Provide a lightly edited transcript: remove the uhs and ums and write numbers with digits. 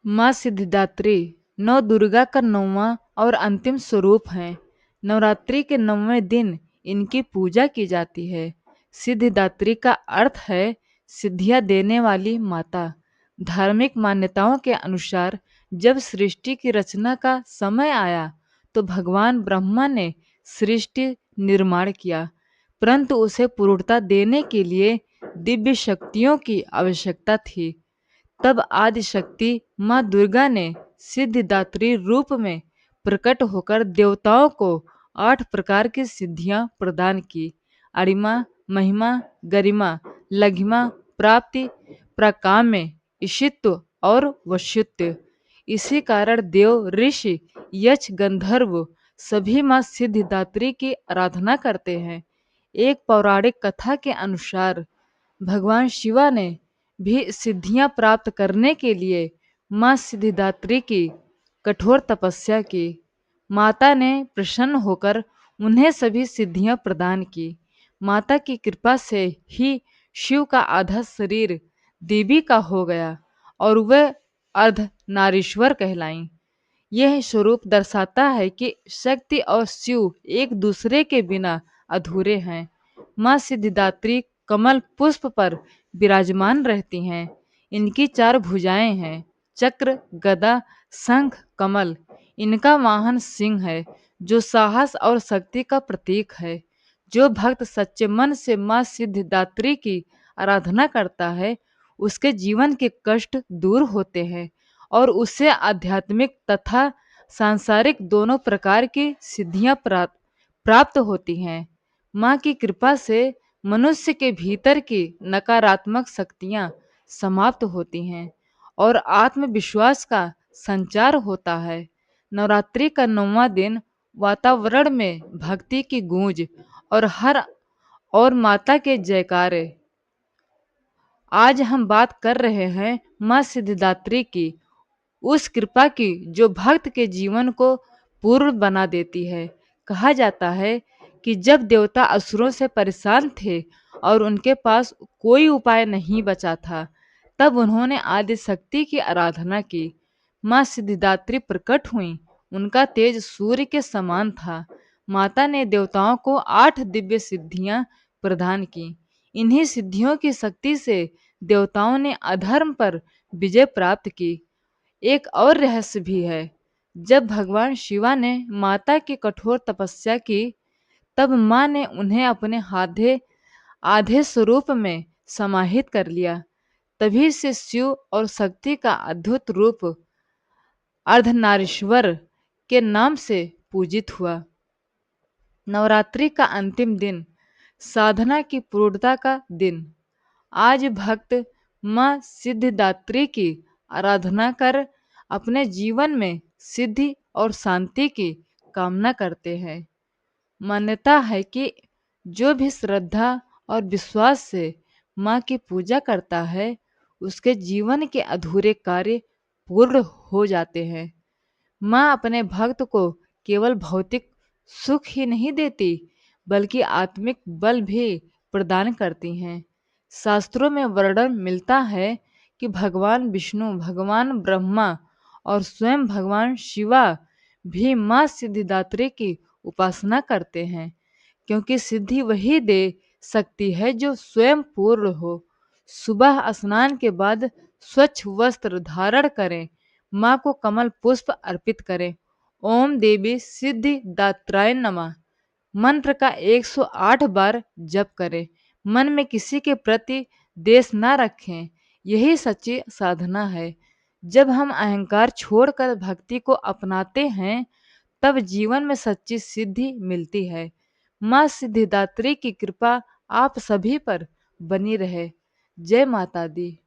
माँ सिद्धिदात्री नौ दुर्गा का नौवां और अंतिम स्वरूप है। नवरात्रि के 9वें दिन इनकी पूजा की जाती है। सिद्धिदात्री का अर्थ है सिद्धियां देने वाली माता। धार्मिक मान्यताओं के अनुसार जब सृष्टि की रचना का समय आया तो भगवान ब्रह्मा ने सृष्टि निर्माण किया, परंतु उसे पूर्णता देने के लिए दिव्य शक्तियों की आवश्यकता थी। तब आदि शक्ति माँ दुर्गा ने सिद्धिदात्री रूप में प्रकट होकर देवताओं को 8 प्रकार की सिद्धियां प्रदान की। अरिमा, महिमा, गरिमा, लघिमा, प्राप्ति, प्राकाम्य, ईशित्व और वशित्व। इसी कारण देव, ऋषि, यक्ष, गंधर्व सभी माँ सिद्धिदात्री की आराधना करते हैं। एक पौराणिक कथा के अनुसार भगवान शिवा ने भी सिद्धियां प्राप्त करने के लिए माँ सिद्धिदात्री की कठोर तपस्या की। माता ने प्रसन्न होकर उन्हें सभी सिद्धियां प्रदान की। माता की कृपा से ही शिव का आधा शरीर देवी का हो गया और वह अर्ध नारीश्वर कहलाईं। यह स्वरूप दर्शाता है कि शक्ति और शिव एक दूसरे के बिना अधूरे हैं। माँ सिद्धिदात्री कमल पुष्प पर विराजमान रहती हैं। इनकी 4 भुजाएं हैं, चक्र, गदा, शंख, कमल। इनका वाहन सिंह है, जो साहस और शक्ति का प्रतीक है। जो भक्त सच्चे मन से माँ सिद्धिदात्री की आराधना करता है, उसके जीवन के कष्ट दूर होते हैं और उसे आध्यात्मिक तथा सांसारिक दोनों प्रकार की सिद्धियां प्राप्त होती हैं। माँ की कृपा से मनुष्य के भीतर की नकारात्मक शक्तियां समाप्त होती हैं और आत्मविश्वास का संचार होता है। नवरात्रि का 9वां दिन वातावरण में भक्ति की गूंज और माता के जयकारे। आज हम बात कर रहे हैं माँ सिद्धिदात्री की, उस कृपा की जो भक्त के जीवन को पूर्ण बना देती है। कहा जाता है कि जब देवता असुरों से परेशान थे और उनके पास कोई उपाय नहीं बचा था, तब उन्होंने आदि शक्ति की आराधना की। माँ सिद्धिदात्री प्रकट हुई। उनका तेज सूर्य के समान था। माता ने देवताओं को 8 दिव्य सिद्धियां प्रदान की। इन्हीं सिद्धियों की शक्ति से देवताओं ने अधर्म पर विजय प्राप्त की। एक और रहस्य भी है। जब भगवान शिवा ने माता की कठोर तपस्या की, तब माँ ने उन्हें अपने आधे आधे स्वरूप में समाहित कर लिया। तभी से शिव और शक्ति का अद्भुत रूप अर्धनारीश्वर के नाम से पूजित हुआ। नवरात्रि का अंतिम दिन साधना की पूर्णता का दिन। आज भक्त माँ सिद्धिदात्री की आराधना कर अपने जीवन में सिद्धि और शांति की कामना करते हैं। मान्यता है कि जो भी श्रद्धा और विश्वास से माँ की पूजा करता है, उसके जीवन के अधूरे कार्य पूर्ण हो जाते हैं। माँ अपने भक्त को केवल भौतिक सुख ही नहीं देती, बल्कि आत्मिक बल भी प्रदान करती हैं। शास्त्रों में वर्णन मिलता है कि भगवान विष्णु, भगवान ब्रह्मा और स्वयं भगवान शिवा भी माँ सिद्धिदात्री की उपासना करते हैं, क्योंकि सिद्धि वही दे सकती है जो स्वयं पूर्ण हो। सुबह स्नान के बाद स्वच्छ वस्त्र धारण करें, माँ को कमल पुष्प अर्पित करें। ओम देवी सिद्धिदात्राय नमः मंत्र का 108 बार जप करें। मन में किसी के प्रति द्वेष न रखें। यही सच्ची साधना है। जब हम अहंकार छोड़कर भक्ति को अपनाते हैं, तब जीवन में सच्ची सिद्धि मिलती है। माँ सिद्धिदात्री की कृपा आप सभी पर बनी रहे। जय माता दी।